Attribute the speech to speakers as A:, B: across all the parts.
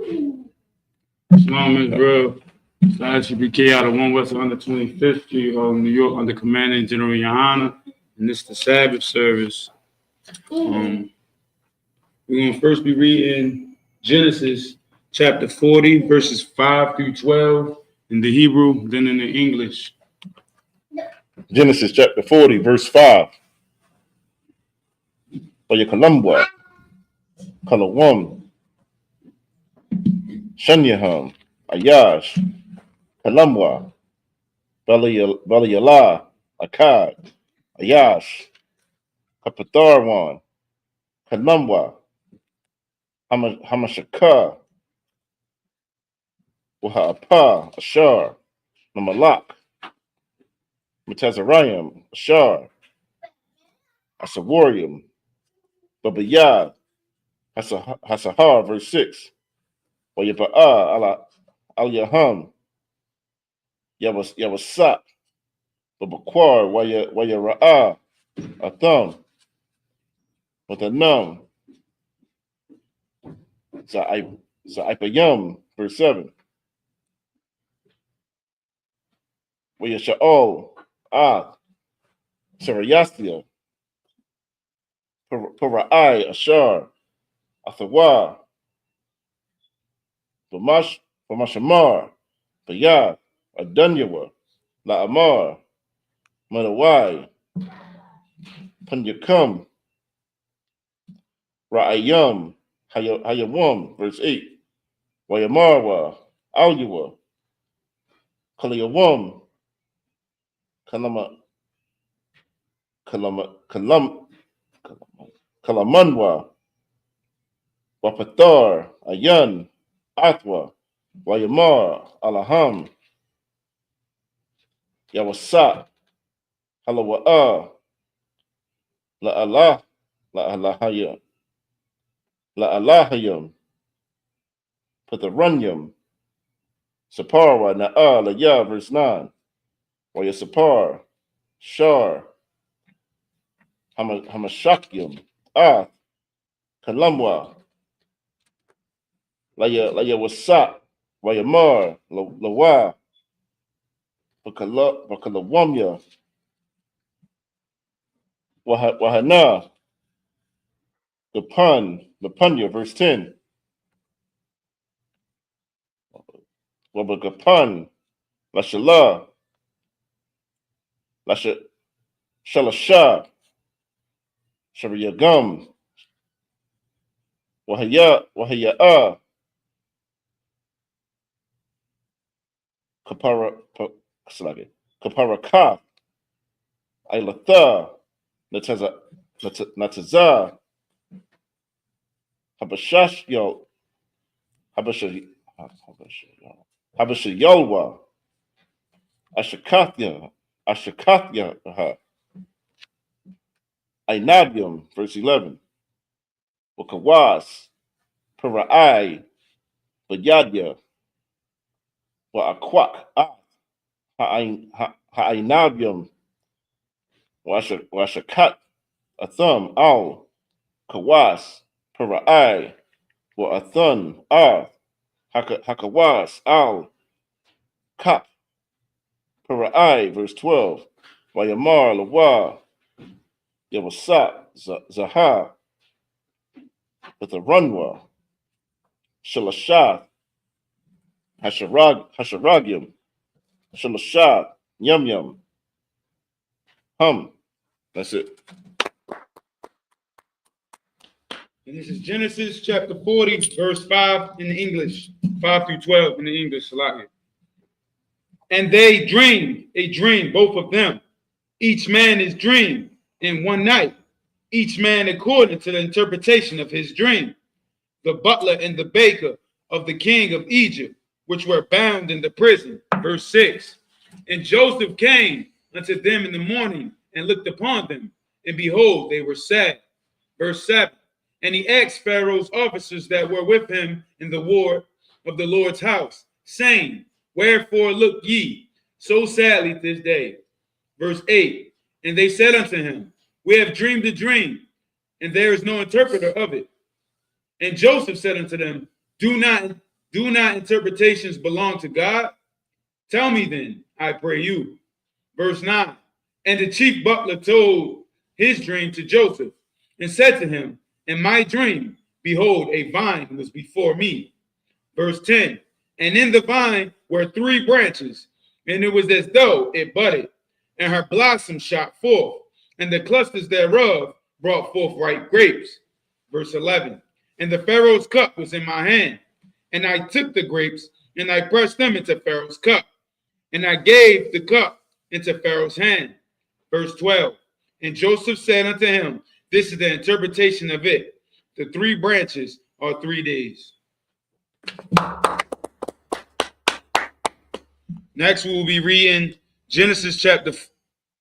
A: Shalom, bro. So I should be K out of 1 West 125th Street, New York, under Commanding General Yohana. And this is the Sabbath service. We're going to first be reading Genesis chapter 40, verses 5 through 12 in the Hebrew, then in the English.
B: Genesis chapter 40, verse 5. Oyakalumbwa, Kalawam, Shanyaham, Ayash, Kalamwa, Balayala, Akkad, Ayash, Kapatharwan, Kalamwa, Hamashaka, Wahapa, Ashar, Namalak, Metazarayim, Ashar, Asawarium, Babayad, Hasahar, verse 6. Wayaba'a, Al Yaham, Yawasak, Babakwar, Wayara'a, Atham, with a num, Zaipayam, verse 7. Wayasha'ol, Sarayastia, Para'ai, Ashar, Athawa, Bamashamar, Bayad, Adanyawa, La'amar, Manawai, Punyakam, Ra'ayam, Hayawam, verse 8. Wayamarwa, Alyuwa, Kaliyawam, Kalamanwa, Wapathar, Ayan, Athwa, Wayamar, Alaham, Yawasa, Halawa'a, La'alahayam, Patharanyam, Saparwa, Na'a, Laya, verse 9. Wayasapar, Shar, Hamashakyam, Kalamwa, Laya Wasa, Wayamar, Lawa, Bakalawamya, Wahana, Lapunya, verse 10. Wabagapan, Lashala, Shalasha, Shariyagam, Wahaya'a, Kaparaka, Ailatha, Nataza, Habashayalwa, Ashakathya, Ainabium, verse 11. Wakawas, Para'ai, Bayadya, Wa'akwak, Ha'ainabium, Washakat, Atham, Al, Kawas, Para'ai, Wa'athun, Hakawas, Al, Kap, Para'ai, verse 12. Wayamar, Lawa, Yawasa, Zaha, with a runwa, Shalashath, Hasharagium, Shalashath, Yum. That's it.
A: And this is Genesis chapter 40, verse 5 in the English, 5 through 12 in the English. And they dreamed a dream, both of them. Each man his dream in one night, each man according to the interpretation of his dream. The butler and the baker of the king of Egypt, which were bound in the prison. Verse 6. And Joseph came unto them in the morning and looked upon them, and behold, they were sad. Verse 7. And he asked Pharaoh's officers that were with him in the ward of the Lord's house, saying, Wherefore look ye so sadly this day? Verse 8. And they said unto him, We have dreamed a dream, and there is no interpreter of it. And Joseph said unto them, Do not Do not interpretations belong to God? Tell me then, I pray you. Verse 9. And the chief butler told his dream to Joseph and said to him, in my dream, behold, a vine was before me. Verse 10. And in the vine were 3 branches, and it was as though it budded, and her blossoms shot forth, and the clusters thereof brought forth ripe grapes. Verse 11. And the Pharaoh's cup was in my hand, and I took the grapes, and I pressed them into Pharaoh's cup, and I gave the cup into Pharaoh's hand. Verse 12. And Joseph said unto him, this is the interpretation of it. The 3 branches are 3 days. Next, we will be reading Genesis chapter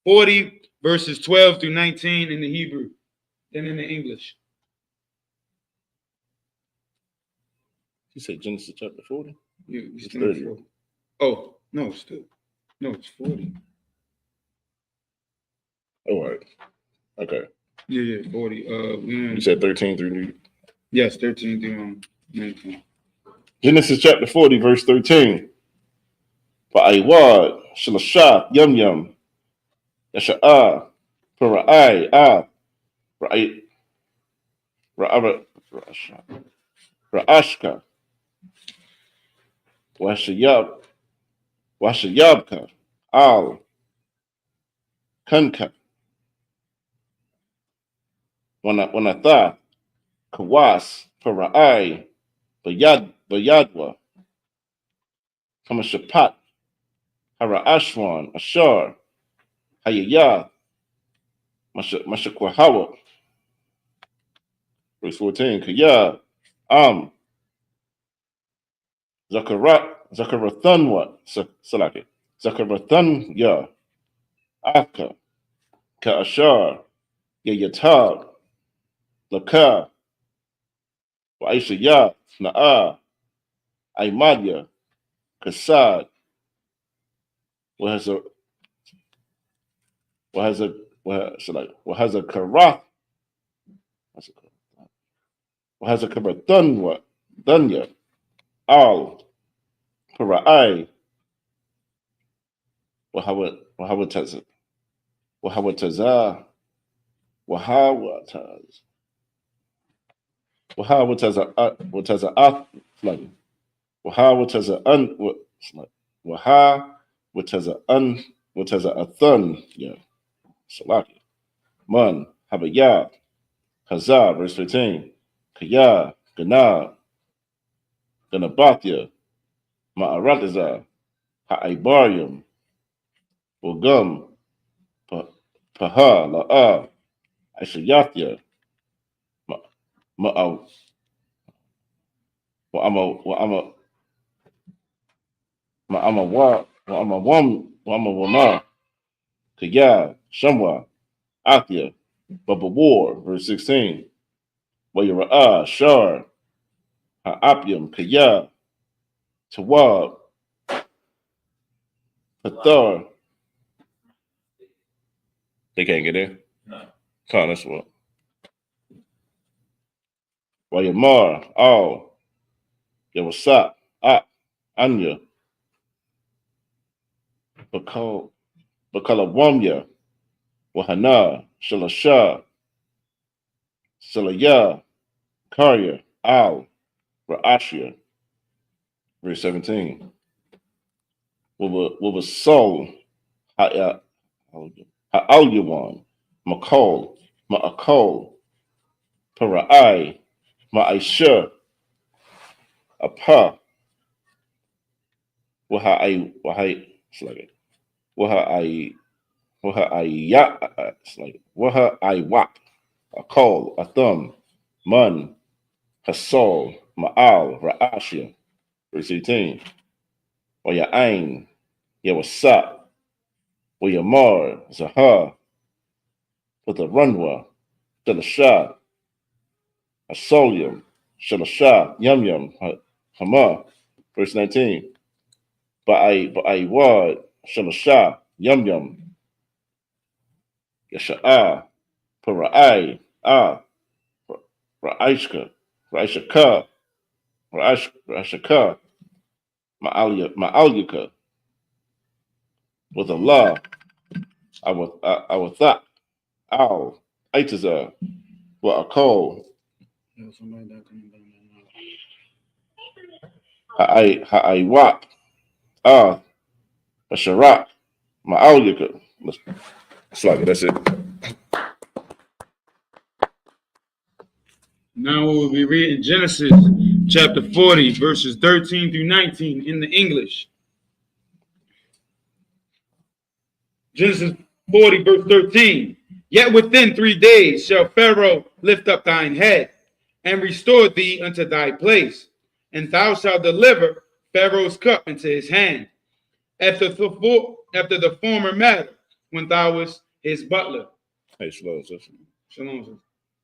A: 40, verses 12 through 19 in the Hebrew, then in the English.
B: You say Genesis chapter 40?
A: Yeah,
B: it's 30.
A: Oh, no, it's 40.
B: All right. Okay.
A: Yeah, 40.
B: You said 13 through.
A: Yes, 13 through 19.
B: Genesis chapter 40, verse 13. Fa'aiwad, Shalasha, Yum Yum, Yasha'a, Para'ai, Ra'ai, Ra'ashka, Washayabka, Al, Kanka, Wanatha, Kawas, Para'ai, Bayadwa, Kamashapat, Hara'ashwan, Ashar, Hayaya, Mashakwahawa. Verse 14, Kaya, Zakarathunwa, Salaki, Zakarathun, Aka, Ka'ashar, Yayatab, Laka, Wa'ishaya, Na'a, Aimadya, Kasad, Wahaza Karath, Wahaza Karathunwa, Dunya, Al, Para'ai, Wahawataz, Wahawataz, Athlan, Athun, yeah, Salaki, Man, Habayah, Hazah, verse 15, Kaya, Gana, Ganabathya, Ma'arataza, Ha'ibarium, Bogum, Paha, La'a, Aishayathya, Ma'am, Wama, Kaya, Shamwa, Athya, Baba War, verse 16, Wayara'a, Shar, Ha'apium, Kaya, Tawab, Pathar. They can't get in? No. Come, that's what. Wayamar, Al, Yawasat, Anya, Bakalawamya, Wahana, Shalasha, Salaya, Karya, Al, Ra'ashia, verse 17. With a soul, Ha'alyawan, Makol, Ma'akol, Para'ai, Ma'aisha, Apa, Wahai, it's like Wahai, it's like Wahai, a call, a thumb, mun, hasol, ma'al, ra'ashia, verse 18. Or your ain, yawasat, or your mar, zahar, with the runwa, shalashah, asolium, shalashah, yum yum, hama, verse 19. Ba'ai wad, shalashah, yum yum, yasha'ah, para'ai, Ra'ishka, Rashaka, Ma'alika, with Allah, I will thought, Al, Aitazar, what I call, Ha'ai Ah, Sharak, Ma'alika. Slug it, that's it.
A: Now we will be reading Genesis chapter 40, verses 13 through 19 in the English. Genesis 40, verse 13. Yet within 3 days shall Pharaoh lift up thine head, and restore thee unto thy place, and thou shalt deliver Pharaoh's cup into his hand, after the former matter, when thou wast his butler.
B: Hey, slow, sis.
A: Shalom.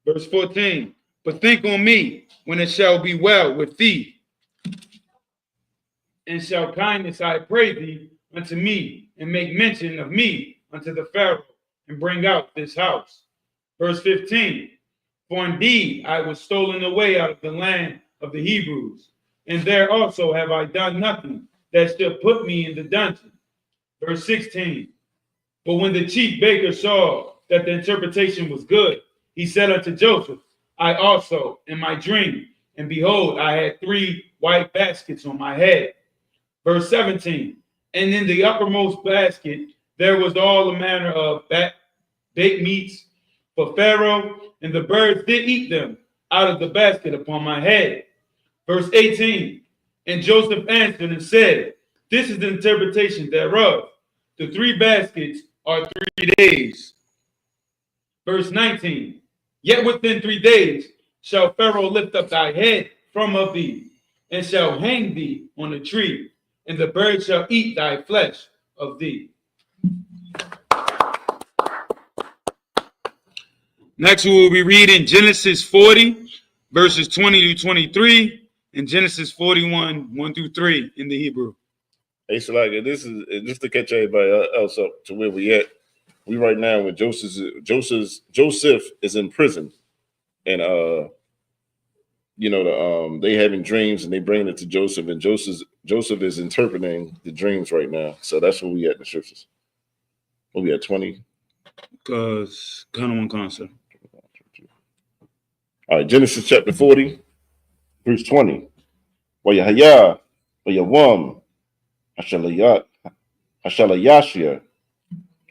A: Verse 14. But think on me when it shall be well with thee, and shall kindness, I pray thee, unto me, and make mention of me unto the Pharaoh, and bring out this house. Verse 15. For indeed I was stolen away out of the land of the Hebrews, and there also have I done nothing that should put me in the dungeon. Verse 16. But when the chief baker saw that the interpretation was good, he said unto Joseph, I also in my dream, and behold, I had 3 white baskets on my head. Verse 17. And in the uppermost basket there was all manner of baked meats for Pharaoh, and the birds did eat them out of the basket upon my head. Verse 18. And Joseph answered and said, This is the interpretation thereof. The 3 baskets are 3 days. Verse 19. Yet within 3 days shall Pharaoh lift up thy head from of thee, and shall hang thee on a tree, and the birds shall eat thy flesh of thee. Next, we will be reading Genesis 40, verses 20 to 23, and Genesis 41, 1 through 3 in the Hebrew.
B: Hey, so like this is just to catch everybody else up to where we at. We right now with Joseph is in prison, and they having dreams and they bringing it to Joseph, and Joseph is interpreting the dreams right now. So that's where we at in the scriptures. Where we at 20?
A: Because kind of one concept.
B: All right, Genesis chapter 40, verse 20. Wayahaya, Wayawam, Hashalayashia,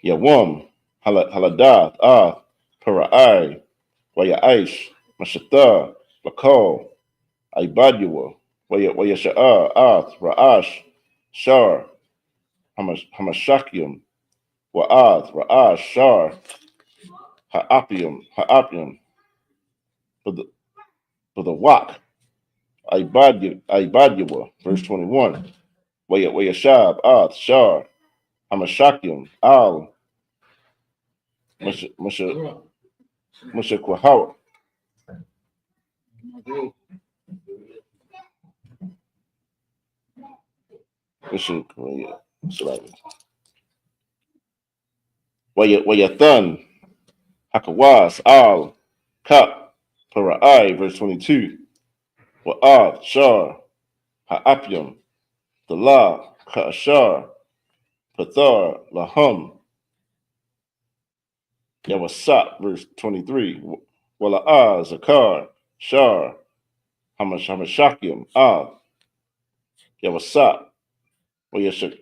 B: Yawam, Haladath, Para'ai, Wayaish, Mashata, Bakal, Ibadua, Wayasha'a, Ra'ash, Shar, Hamashakium, Ra'ash, Shar, Ha'apium, for the Wak, Ibadua, verse 21. Wayashab, Shar, Hamashakium, Al, Mushakwahara. Wayathan, Hakawas, Al, Kap, Para'ai, verse 22. Wa'ad, Shar, Ha'apium, Dala, Ka'ashar, Pathar, Laham, Yawasat, verse 23. Wala'ah, Zakar, Shar, Hamashakium, Yawasat, Wayashakat,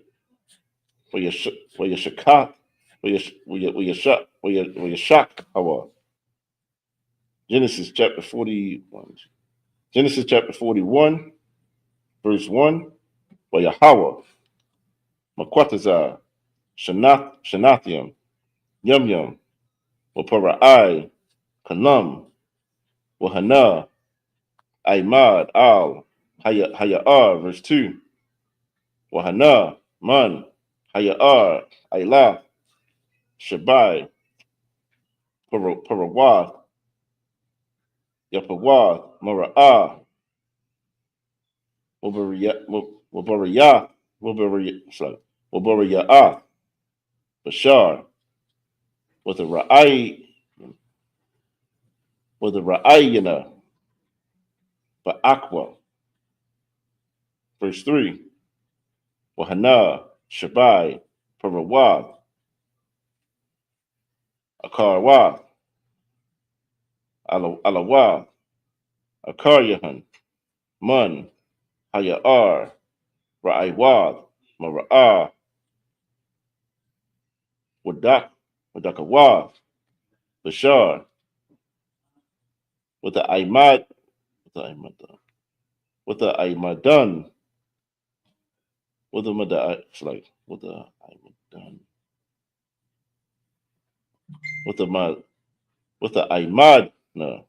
B: Wayashak, Hawa. Genesis chapter 41. Genesis chapter 41, verse 1. Wayahawa, Makwatazar, Shanathium, Yum, Wapara'ai, Kanam, Wahana, Aimad, Al, Haya'ar, verse 2. Wahana, Man, Haya'ar, Aila, Shabai, Parawath, Yapawath, Mara'ah, Wabariyah, Bashar, with a Ra'ayina, Ba'akwa, verse 3. Wahana, Shabai, Parawad, Akarwa, Alawa, Akaryahan, Mun, Hayar, Ra'aiwad, Mara'ah, Wadakawad, Bashar, with the Imad, with the Imadan, with the Mada, it's like with the Imadan, with the Mad, with the Imad, no,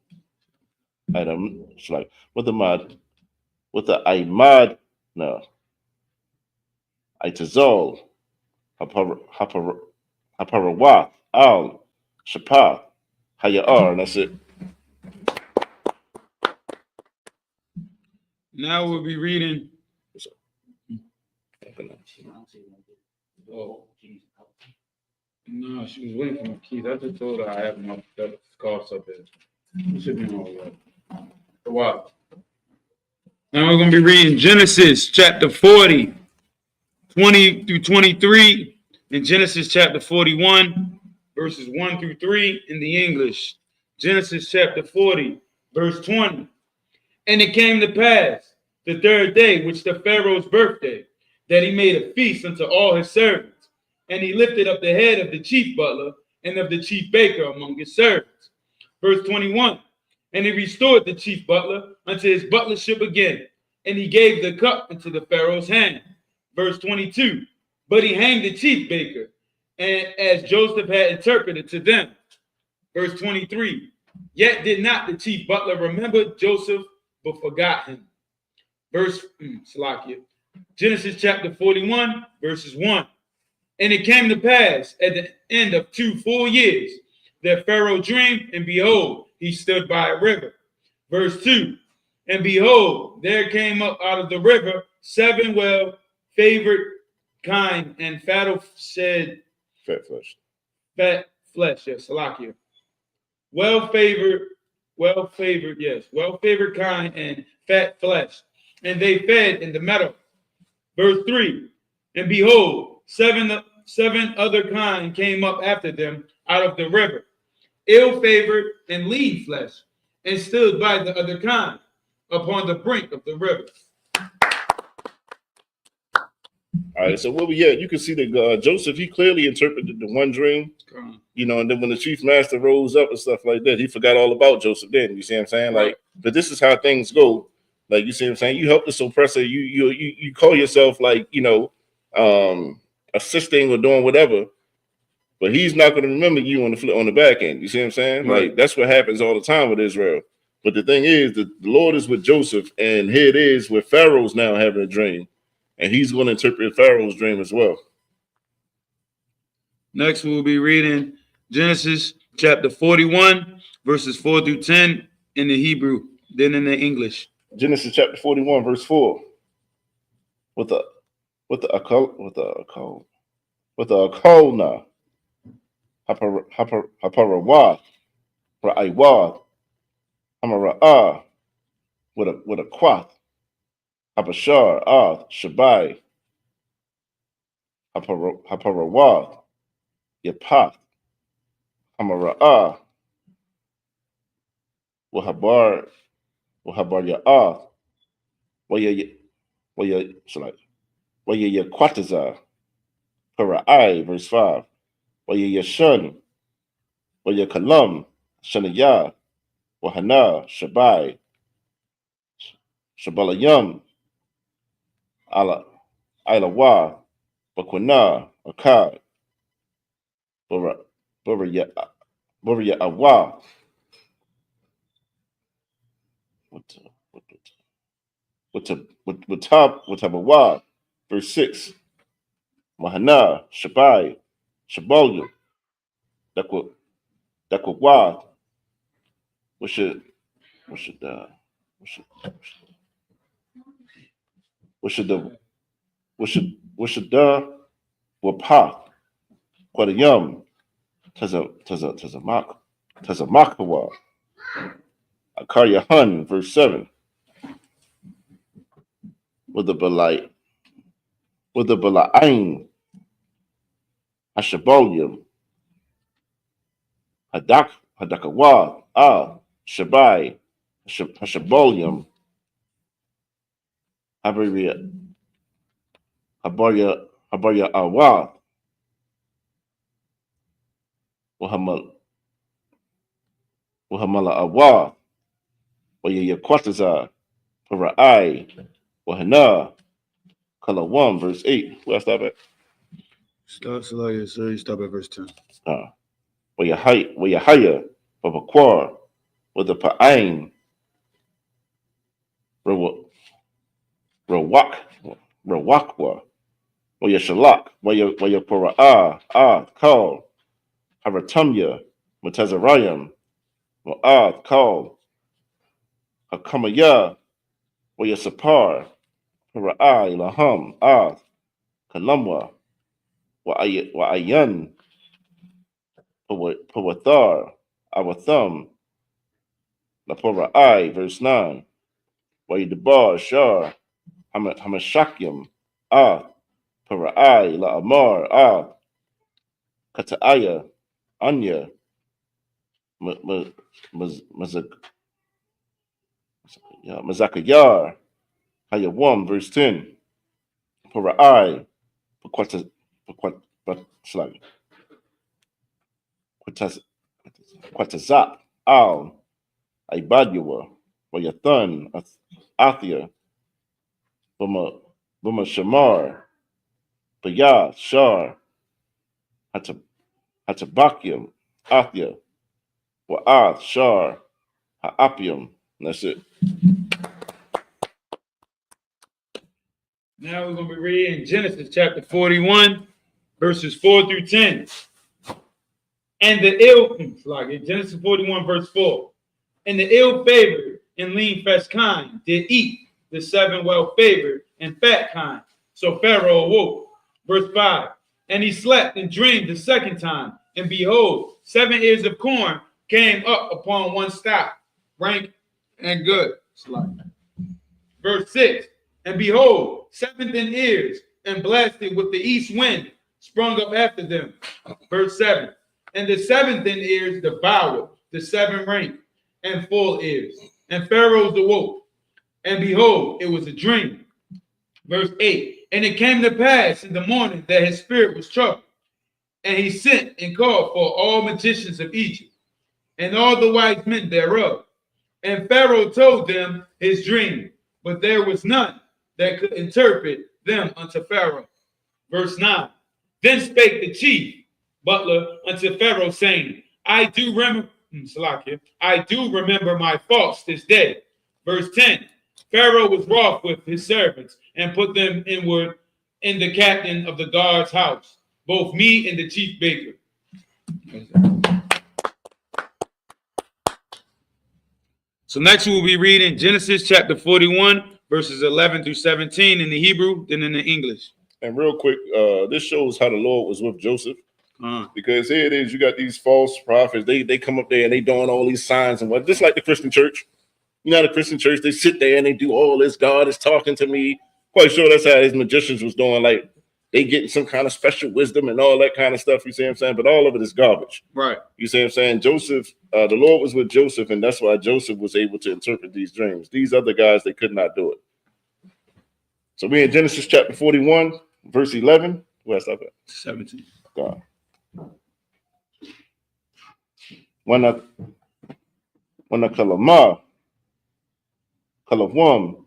B: Adam, it's like with the Mad, with the Imad, no, Itazol, Haparawat, Al, Shapa, Hayar, and that's it.
A: Now we'll be reading. Oh, no, she was waiting for my keys. I just told her I have my scarves up there. It should be all right. For a while. Now we're going to be reading Genesis chapter 40, 20 through 23, and Genesis chapter 41, verses 1 through 3 in the English. Genesis chapter 40, verse 20. And it came to pass the third day, which the Pharaoh's birthday, that he made a feast unto all his servants. And he lifted up the head of the chief butler and of the chief baker among his servants. Verse 21. And he restored the chief butler unto his butlership again, and he gave the cup into the Pharaoh's hand. Verse 22. But he hanged the chief baker, and as Joseph had interpreted to them. Verse 23. Yet did not the chief butler remember Joseph, but forgot him. Verse Genesis chapter 41, verses 1. And it came to pass at the end of 2 full years that Pharaoh dreamed, and behold, he stood by a river. Verse 2. And behold, there came up out of the river 7 well-favored kine and fat flesh. Yes, Salakia. Well-favored, yes, well-favored kine and fat flesh. And they fed in the meadow. Verse 3. And behold, seven other kine came up after them out of the river, ill-favored and lean flesh, and stood by the other kine upon the brink of the river.
B: All right, so where we at? You can see that Joseph, he clearly interpreted the one dream, you know, and then when the chief master rose up and stuff like that, he forgot all about Joseph then, you see what I'm saying? Like, but this is how things go. Like, you see what I'm saying? You help this oppressor, you call yourself like, you know, assisting or doing whatever, but he's not going to remember you on the back end. You see what I'm saying?
A: Right.
B: Like, that's what happens all the time with Israel. But the thing is that the Lord is with Joseph, and here it is with Pharaoh's now having a dream, and he's going to interpret Pharaoh's dream as well.
A: Next, we'll be reading Genesis chapter 41, verses 4 through 10 in the Hebrew, then in the English.
B: Genesis chapter 41, verse 4. With the Akolna, Haparawad, Ra'aiwad, Hamara'ah, with a Quath, Habashar, Shabai, Haparawad, Yapath, Hamara'ah, Wahabar Ya'ath, Waya Yaquataza, Para'ai, verse 5. Waya Yashun, Waya Kalam, Shanaya, Wahana, Shabai, Shabalayam, Ilawa, Bakwana, Akkad, Burya Awa. Watabawa, verse 6. Mahana, Shabai, Shabalu, Dakwa, what should Wapa, Quadayum, Tazamakawa, Akaryahan, verse 7. with the Bala'ain, Hashabolim, Hadakawad, Shabai, Hashabolim, Habarya Awad, Wahamala Awad, Wayakwataza, Para'ai, Wahana, Color 1, verse 8. Where I stop at?
A: Stop at verse 10.
B: Wayahaya, Babaquar, with the Pa'ain, Rawakwa, Wayashalak, Wayapara'ah, call, Haratumya, Matazarayam, call, Hakamaya, Wayasapar, Para'ai, Laham, Kalamwa, Wa'ayan, Pawathar, Awatham, Lapora'ai, verse 9, Wayidabar, Shar, Hamashakyam, Para'ai, La'amar, Kata'aya, Anya, Mazakayar, Hayawam, verse 10, Para'ai, Quatazak, Al, Ibadua, Wayathan, Athia, Buma Shamar, Bayah, Shar, Hatabakium, Athia, Wa'ath, Shar, Ha'apium. And that's it.
A: Now we're going to be reading Genesis chapter 41, verses 4 through 10. And the Genesis 41, verse 4. And the ill-favored and lean-flesh kind did eat the 7 well-favored and fat kind. So Pharaoh awoke. Verse 5. And he slept and dreamed the second time. And behold, 7 ears of corn came up upon one stalk, rank and good. Verse 6. And behold, 7 thin ears, and blasted with the east wind, sprung up after them. Verse 7. And the 7 thin ears devoured the 7 rank and full ears. And Pharaoh awoke, and behold, it was a dream. Verse 8. And it came to pass in the morning that his spirit was troubled, and he sent and called for all magicians of Egypt, and all the wise men thereof. And Pharaoh told them his dream, but there was none that could interpret them unto Pharaoh. Verse 9. Then spake the chief butler unto Pharaoh, saying, I do remember my faults this day. Verse 10. Pharaoh was wroth with his servants, and put them inward in the captain of the guard's house, both me and the chief baker. So next we will be reading Genesis chapter 41, verses 11 through 17 in the Hebrew, then in the English.
B: And real quick, this shows how the Lord was with Joseph. Because here it is, you got these false prophets. They come up there and they doing all these signs and what, just like the Christian church. You know, the Christian church, they sit there and they do all this. God is talking to me. Quite sure that's how his magicians was doing. Like, they getting some kind of special wisdom and all that kind of stuff. You see what I'm saying? But all of it is garbage.
A: Right.
B: You see what I'm saying? Joseph, the Lord was with Joseph, and that's why Joseph was able to interpret these dreams. These other guys, they could not do it. So we're in Genesis chapter 41, verse 11. Where's that at?
A: 17.
B: God. Wana kalama, kalawam,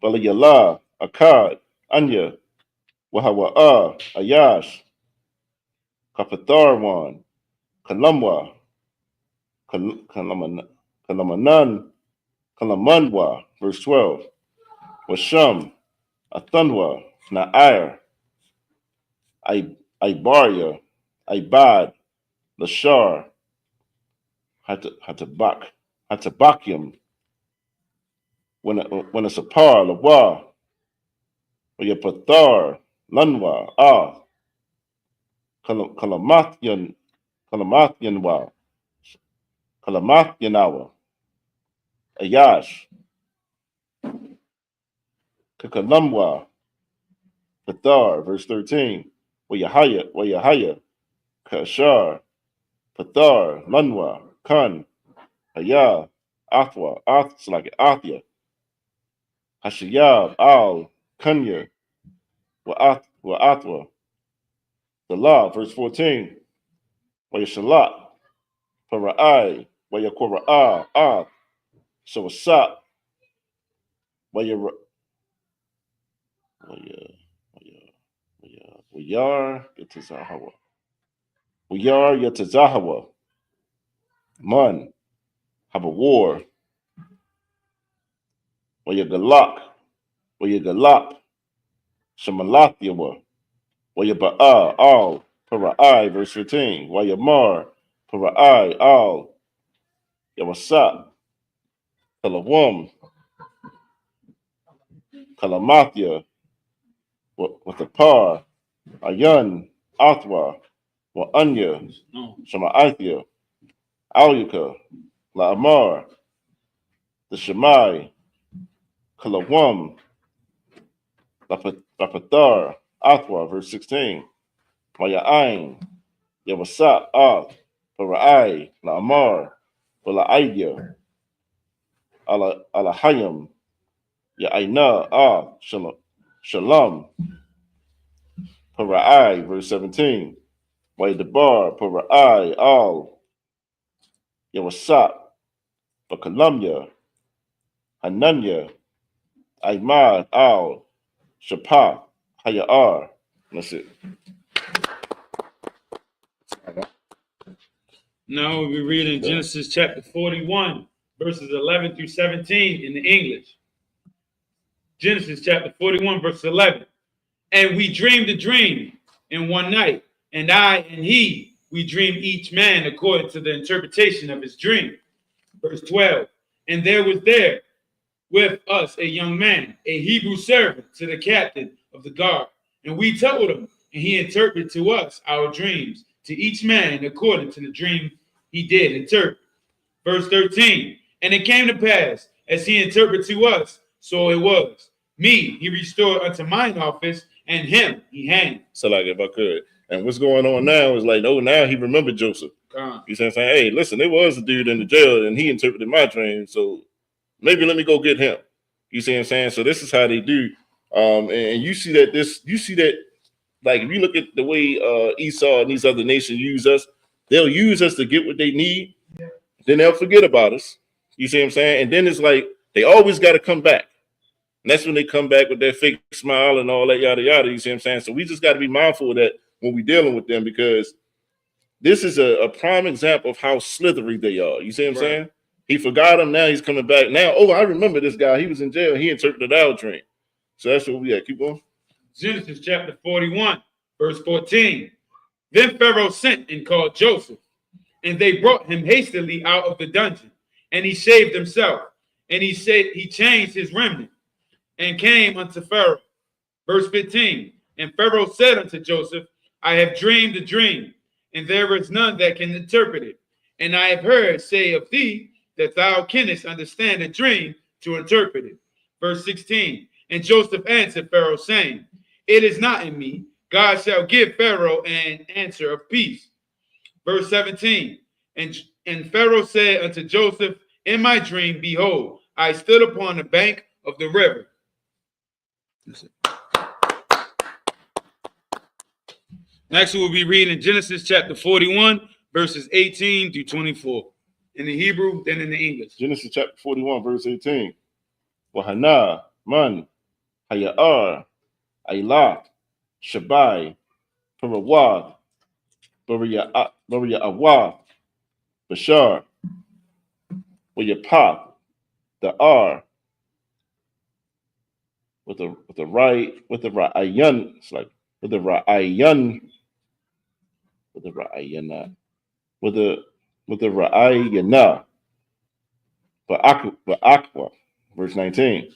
B: balayala, akad, anya, wahawa'a, ayash, kafatharwan, kalamwa, kalamanan, kalamanwa, verse 12, washam, athanwa, na'ir, ibaria, ibad, lashar, Hatabakium, when it's a par, lawa, or your pathar, lanwa, Kalamatyanwa, Kalamatyanawa, Ayash, Kakalumwa, Pathar, verse 13. Wayahaya, Kashar, Pathar, Manwa, Kan, Haya, Athwa, Athya, Hashayab, Al, Kunya, Wa'athwa, the law, verse 14. Wayashalat, Para'ai, Wayakora'a, Shawasat, Wayar, Wayar, Yatazahawa, Wayar, Yatazahawa, Man, Haba war, Wayagalak, Shamalathiawa, Wayaba'a, Al, Para'ai, verse 15. Wayamar, Para'ai, Al, Yawasat, Kalawam, Kalamathia, with the par, Ayan, Athwa, Anya, Shama'athia, Alyaka, La'amar, the Shemai, Kalawam, Lapathar, Athwa, verse 16. Maya'ain, Yawasat, Para'ai, La'amar, Wala'idya, Alahayam, Ya'aina, Shalom, Para'ai, verse 17. Waydabar, Para'ai, Al, Yawasat, Bakalamya, Hananya, Aimad, Al, Shapah, Hayar. That's it.
A: Now we'll be reading Genesis chapter 41, verses 11 through 17 in the English. Genesis chapter 41, verse 11. And we dreamed a dream in one night, and I and he, we dreamed each man according to the interpretation of his dream. Verse 12. And there was there with us a young man, a Hebrew servant to the captain of the guard. And we told him, and he interpreted to us our dreams, to each man according to the dream he did interpret. Verse 13. And it came to pass, as he interpreted to us, so it was. Me he restored unto mine office, and him he hanged.
B: So, like, if I could. And what's going on now is like, oh, now he remembered Joseph. You see what I'm saying? Hey, listen, there was a dude in the jail, and he interpreted my dream, so maybe let me go get him. You see what I'm saying? So this is how they do. And you see that like if you look at the way Esau and these other nations use us, they'll use us to get what they need. Yeah. Then they'll forget about us. You see what I'm saying? And then it's like they always got to come back. And that's when they come back with their fake smile and all that yada yada. You see what I'm saying? So we just got to be mindful of that when we're dealing with them, because this is a prime example of how slithery they are. You see what I'm saying? He forgot him. Now he's coming back. Now, oh, I remember this guy. He was in jail. He interpreted our dream. So that's where we at. Keep going.
A: Genesis chapter 41, verse 14. Then Pharaoh sent and called Joseph, and they brought him hastily out of the dungeon. And he shaved himself, and he said he changed his remnant, and came unto Pharaoh. Verse 15. And Pharaoh said unto Joseph, I have dreamed a dream, and there is none that can interpret it. And I have heard say of thee that thou canst understand a dream to interpret it. Verse 16. And Joseph answered Pharaoh, saying, it is not in me. God shall give Pharaoh an answer of peace. Verse 17. And Pharaoh said unto Joseph, in my dream, behold, I stood upon the bank of the river. Next, we'll be reading Genesis chapter 41, verses 18 through 24. In the Hebrew, then in the English.
B: Genesis chapter 41, verse 18. Wahana, Man, Hayar, Ailah, Shabai, Parawad, Baria Awad, Bashar, Wayapah, the R, with the Ra'ayan, it's like with the Ra'ayan, with the Ra'ayana, Ba'akwa, verse 19.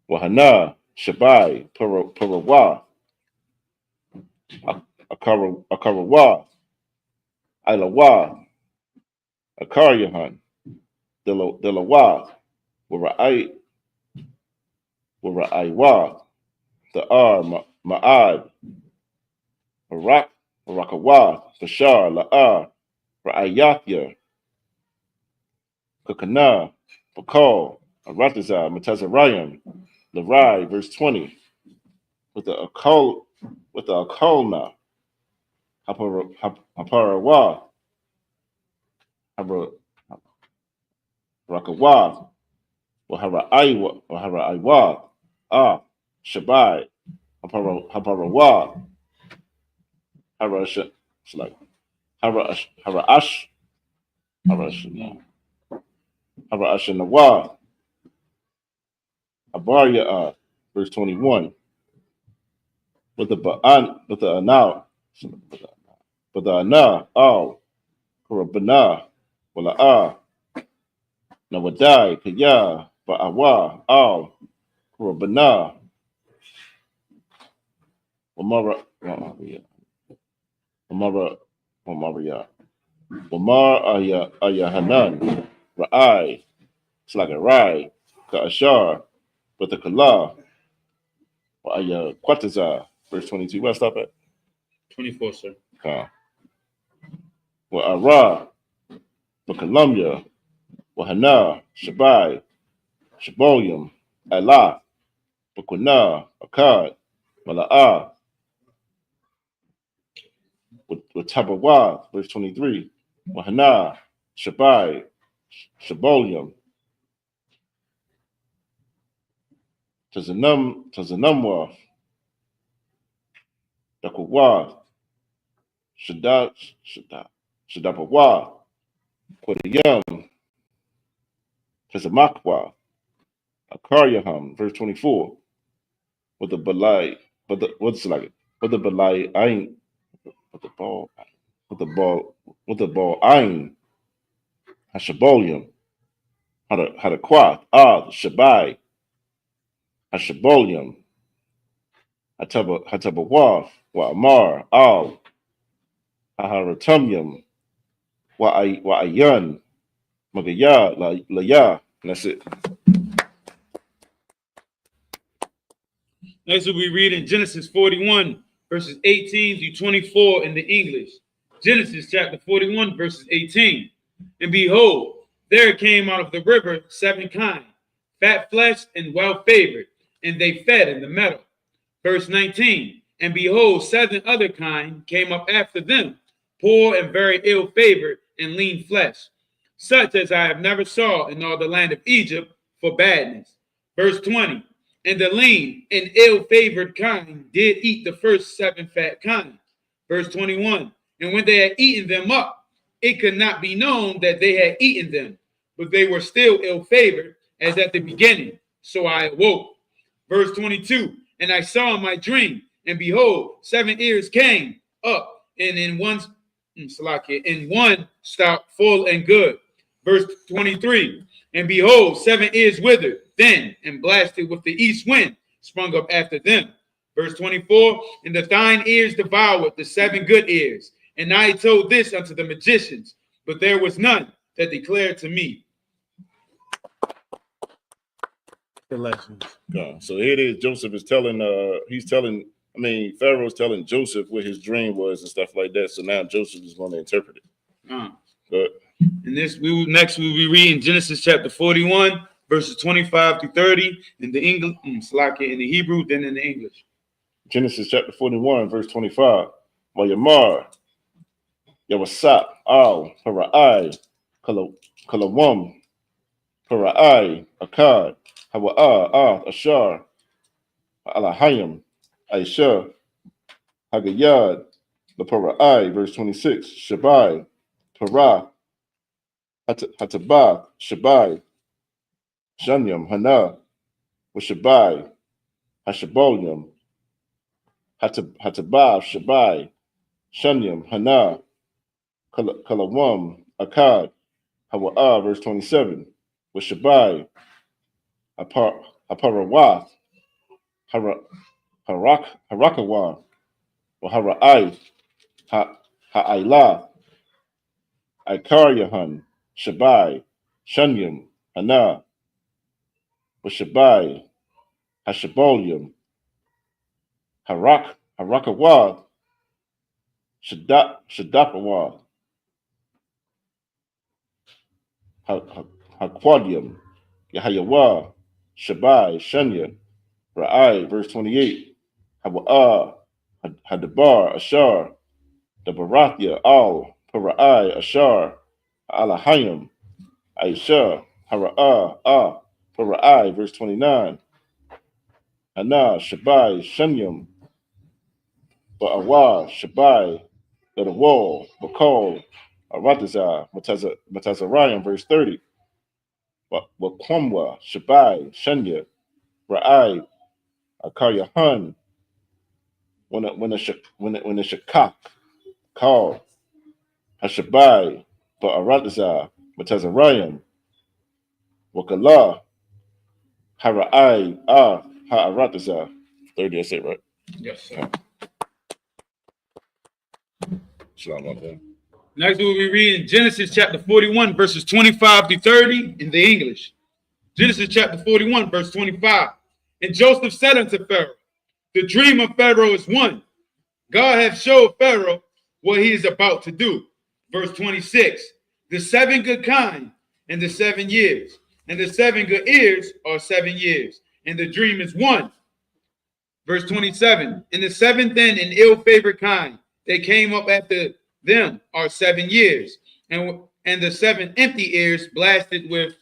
B: Wahana, Shabai, Parawa, Akarawa, Ilawa, Akaryahan, Delawa, Ra'aywa, the R, Ma'ad, Rakawa, Bashar, La'ar, Ra'ayathya, Kakana, Bakal, Arataza, Matazarayim, Larai, verse 20, with the Akalna, Haparawa, Rakawa, Haraiwa, Shabai, Haparawa, Harash, like Harashnawa, Abarya, verse 21, with the Anau, but the Ana, Kurabana, Wala, Nawadai, Kaya, Ba'awa, Kurabana, Wamara, Wamar Ayahanan, Ra'ai, it's like a Rai, Ka'ashar, but the Kala, Quataza, verse 22. Where I stop at?
A: 24, sir.
B: Well, Ara, but Columbia, Wahana, Shabai, Shabolium, Allah, Bukuna, Akkad, Mala'ah, with Tabawa, verse 23. Wahana, Shabai, Shabolium, Tazanumwa, Dakuwa, Shadapawa, Kodayam, Tazamakwa, Akaryaham, verse 24. With the Balai, but the what's like it? With the Balai, I ain't with the ball, I ain't Hashabolium, how to quath, Shabai, Hashabolium, Hatabawaf, wa Amar, Aharatumyum, wa Ayun, Magaya, La Ya, and that's it.
A: Next we'll be reading Genesis 41, verses 18 through 24 in the English. Genesis chapter 41, verses 18. And behold, there came out of the river 7 kine, fat fleshed and well favored, and they fed in the meadow. Verse 19. And behold, 7 other kine came up after them, poor and very ill favored and lean flesh, such as I have never saw in all the land of Egypt for badness. Verse 20. And the lean and ill-favored kine did eat the first 7 fat kine. Verse 21. And when they had eaten them up, it could not be known that they had eaten them, but they were still ill-favored as at the beginning. So I awoke. Verse 22. And I saw in my dream, and behold, 7 ears came up, and in one stout, full and good. Verse 23. And behold, 7 ears withered, then, and blasted with the east wind, sprung up after them. Verse 24. And the thine ears devoured the 7 good ears. And I told this unto the magicians, but there was none that declared to me.
B: So here it is. Joseph is telling, Pharaoh's telling Joseph what his dream was and stuff like that. So now Joseph is going to interpret it. Good.
A: And we'll be reading Genesis chapter 41, verses 25 through 30 in the English, in the Hebrew, then in the English.
B: Genesis chapter 41, verse 25. Mayamar, Yawasap, Para'ai, Kalawam, Para'ai, Akkad, Hawa'ah, Ashar, Alahayim, Aisha, Hagayad, Para'ai, verse 26. Shabai, Parah, Hatabah, Shabai, Shanyam, Hana, Washabai, Hashabolium, Hatabah, Shabai, Shanyam, Hana, Kalawam, Akkad, Hawa'ah, verse 27. Washabai, Haparawath, Harakawa, Hara'ai, Ha'ailah, Ikaryahan, Shabai, Shanyam, Hana, Washabai, Hashabolium, Harakawad, Shadapawad, Haquadium, Yahayawa, Shabai, Shunya, Ra'ai, verse 28, Hawa'ah, Hadabar, Ashar, the Barathia, Al, Para'ai, Ashar, Alahayim, Aisha, Hara'ah, Ah, Para'ai, verse 29, Hana, Shabai, Shunyam, Ba'awa, Shabai, the wall, Bakal, Aratazah, Matazariam, verse 30, Wakwamwa, Shabai, Shunya, Ra'ai, Akaryahan, when the Shakak, Kal, Hashabai, Ba'aratazah, Matazariam, Wakala, Hara'ai, Ah, Ha'aratazah. 30, that's it, right?
A: Yes, sir.
B: Shalom alaikum.
A: Next, we'll be reading Genesis chapter 41, verses 25 to 30 in the English. Genesis chapter 41, verse 25. And Joseph said unto Pharaoh, the dream of Pharaoh is one. God hath showed Pharaoh what he is about to do. Verse 26. The 7 good kine and the 7 years, and the 7 good ears are 7 years, and the dream is one. Verse 27. And the 7 thin and ill-favored kine, they came up after them are 7 years, and the 7 empty ears blasted with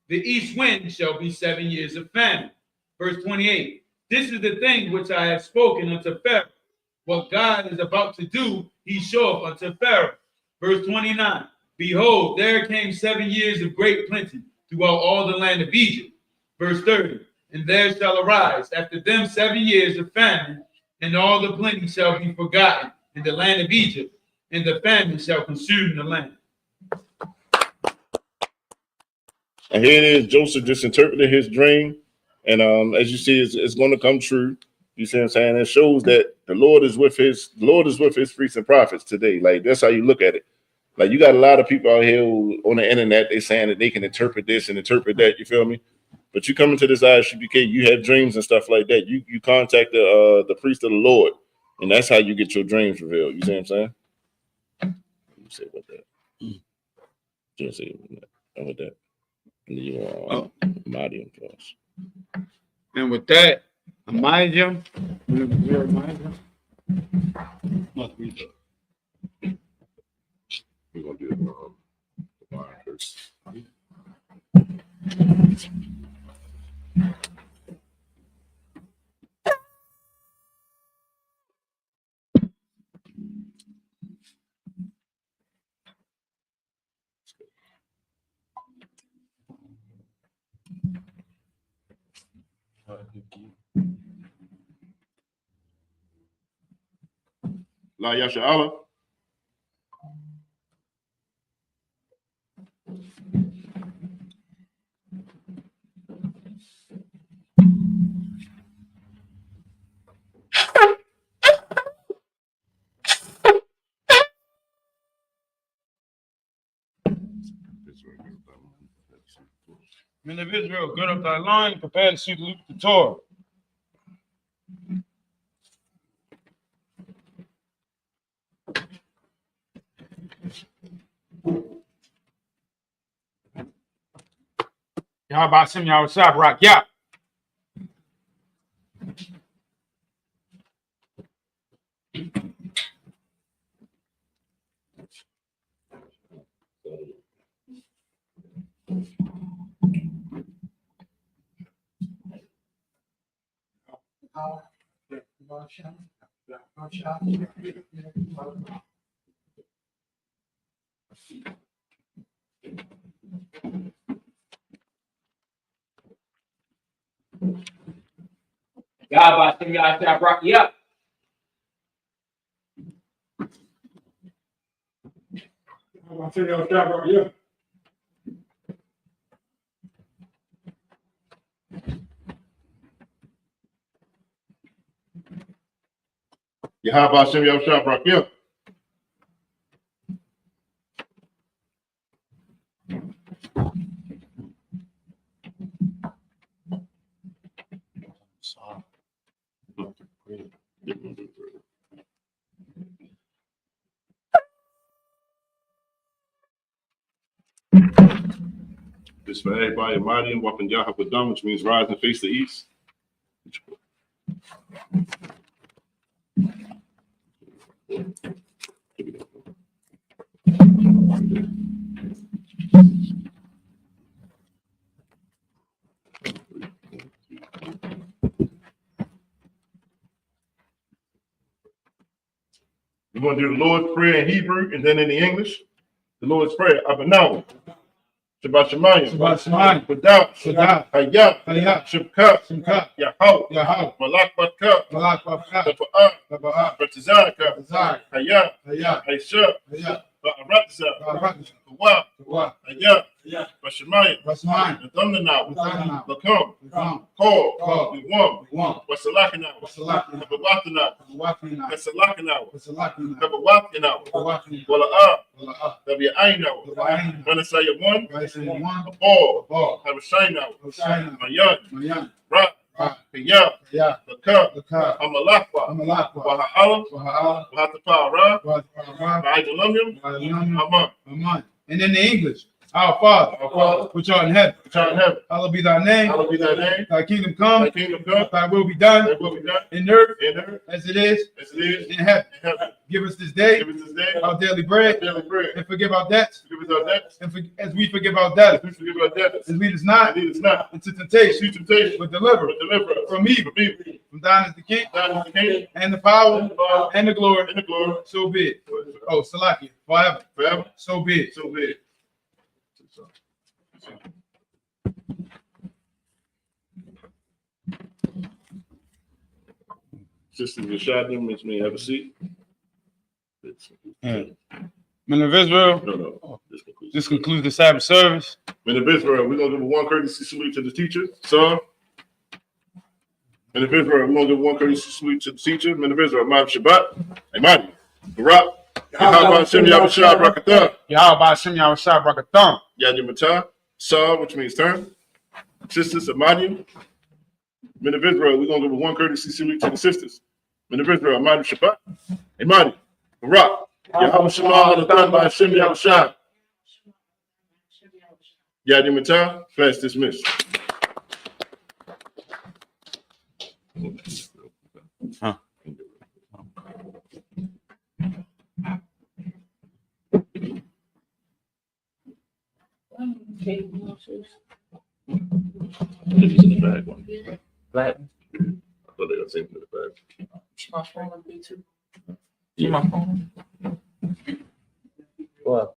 A: the east wind shall be 7 years of famine. Verse 28. This is the thing which I have spoken unto Pharaoh. What God is about to do, he showeth unto Pharaoh. Verse 29. Behold, there came 7 years of great plenty throughout all the land of Egypt. Verse 30. And there shall arise after them 7 years of famine, and all the plenty shall be forgotten in the land of Egypt, and the famine shall consume the land.
B: And here it is, Joseph just interpreted his dream. And as you see, it's going to come true. You see what I'm saying? It shows that the Lord is with his priests and prophets today. Like, that's how you look at it. Like, you got a lot of people out here who, on the internet, they saying that they can interpret this and interpret that. You feel me? But you come into this ISUPK, you have dreams and stuff like that. You contact the priest of the Lord, and that's how you get your dreams revealed. You see what I'm saying? You say about that. Just say with that. And you Madian plus.
A: And with that, Amijah,
B: We're gonna do the line first. La Yasha Allah.
A: men of Israel, gird up thy loins, prepare to salute the Torah. Yahweh Shem Yahweh Shabrak, yeah. Yahweh Shem Yahweh Shabrak, yeah. Yahweh Shem Yahweh Shabrak, yeah.
B: Yahweh Hashem Yahushua Barakia. This for everybody, Mighty and Wapan Yahweh, which means rise and face the east. We're going to do the Lord's Prayer in Hebrew and then in the English. The Lord's Prayer. Abanaw. Shabbat Shemayim.
A: Shabbat Shemayim.
B: Badah.
A: Badah.
B: Hayah.
A: Hayah.
B: Shabkat.
A: Shabkat.
B: Yahau.
A: Yahau.
B: Malak Batka.
A: Malak Bafka.
B: Taba'ah.
A: Taba'ah.
B: Batizaka.
A: Batizaka.
B: Hayah.
A: Hayah.
B: Haysha.
A: Hayah.
B: Ba'aratza.
A: Ba'aratza.
B: Kawah.
A: Kawah.
B: Hayah.
A: Hayah.
B: Bashemayim.
A: Bashemayim.
B: Nadamnanaw.
A: Nadamnanaw.
B: Lakam.
A: Lakam.
B: Call. We want.
A: Want.
B: Wasalakanaw.
A: Wasalakanaw.
B: Kabawatanaw.
A: Kabawatanaw.
B: Kasalakanaw.
A: Kasalakanaw.
B: Kabawatanaw.
A: Kabawatanaw.
B: Wala'ah.
A: Wala'ah.
B: Tabi'aynaw.
A: Tabi'aynaw.
B: Manasaya one.
A: Manasaya one.
B: Abal.
A: Abal.
B: Habashaynaw.
A: Habashaynaw.
B: Mayan.
A: Mayan.
B: Ra.
A: Ra.
B: Hayah.
A: Hayah.
B: Lakam.
A: Lakam.
B: Amalakwa.
A: Amalakwa.
B: Waha'ala.
A: Waha'ala.
B: Wahatapara.
A: Waha'ala.
B: Ba'idulamium.
A: Waha'ala.
B: Aman.
A: And in the English, our Father, which art in heaven, hallowed be thy name.
B: Hallowed be thy name.
A: Thy kingdom come.
B: Thy kingdom come.
A: Thy will be done.
B: Thy will be done.
A: In earth,
B: In earth.
A: as it is
B: As it is.
A: in heaven.
B: In heaven.
A: Give us this day
B: Give us this day.
A: our daily bread,
B: Daily bread.
A: and forgive our debts,
B: Forgive us our debts.
A: and as we forgive our debtors.
B: Please forgive our debts.
A: And lead us not
B: Lead us not
A: into temptation,
B: into temptation,
A: but deliver
B: but deliver us
A: from evil.
B: from evil.
A: From thine is the king,
B: Thine is the kingdom,
A: and the power,
B: and the power,
A: and the glory.
B: and the glory,
A: So be it. Oh, Salakia, forever.
B: forever.
A: So be it.
B: So be it. Sister Rashad, which may have a seat.
A: Men of Israel,
B: No.
A: this concludes the Sabbath service.
B: Men of Israel, we're going to give one courtesy salute to the teacher. So, Men of Israel, we're going to give one courtesy salute to the teacher. Men of Israel, Imam Shabbat, Imani, Barak, Yahweh Hashem Yahushua Brakatah,
A: Yahweh Hashem Yahushua Brakatah,
B: Yadi Matah, Saw, which means turn. Sisters, Imani. Men of Israel, we're going to give one courtesy salute to the sisters. Men of Israel, Imani Shabbat, Imani, Barak, Yahweh Shema Adatan by Hashem Yahushua. Yadi Matah, class dismissed.
A: Huh.
B: In the bag one.
C: Black.
B: I thought they got the same in the bag.
C: My phone, too. See my phone?